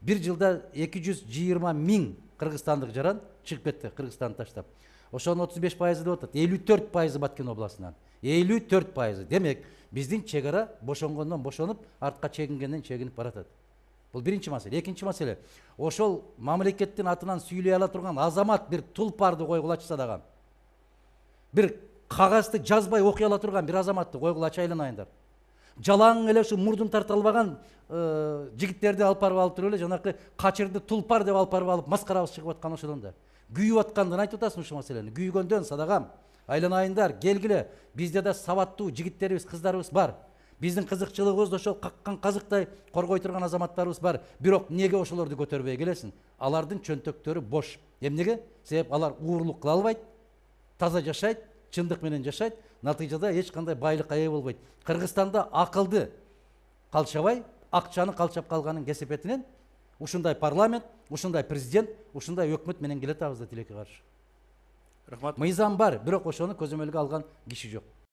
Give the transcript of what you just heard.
Bir жылда 220 миң кыргызстандык жаран чыгып кетти Кыргызстанды таштап. Ошонун 35% деп атат. 54% Баткен областынан. 54%. Демек, биздин чегара бошонгондон бошонуп, артка чегингенден чегинип баратат. Бул биринчи маселе. Экинчи маселе. Ошол мамлекеттин атынан сүйлөй ала турган азамат бир тулпарды койгулачса дагы. Бир кагазды жазбай окуй ала турган бир азаматты койгулачы айланайындар. Жалаң эле ушу мурдун тарта албаган жигиттерди алып барып алып туруп эле жанакы качырды тулпар деп алып барып алып маскарабыз чыгып аткан ошодон да. Күйүп аткандан айтып атасың ушул маселени. Күйгөндөн садагам. Айланайындар, келгиле. Бизде да сабаттуу жигиттерибиз, кыздарыбыз бар. Биздин кызыкчылыгыбызды ошол каккан казыктай коргой турган азаматтарыбыз бар. Бирок неге ошолорду көтөрбөй келесиң? Алардын чөнтөктөрү бош. Эмнеге? Себеп алар уурлук кыла албайт, таза жашайт, чындык менен жашайт, натыйжада эч кандай байлыкка ээ болбойт. Кыргызстанда акылды калчабай, акчаны калчап калганын кесепетинен ушундай парламент, ушундай президент, ушундай өкмөт менен келе атабыз да тилекке каршы. Рахмат. Мыйзам бар, бирок ошону көзөмөлгө алган киши жок.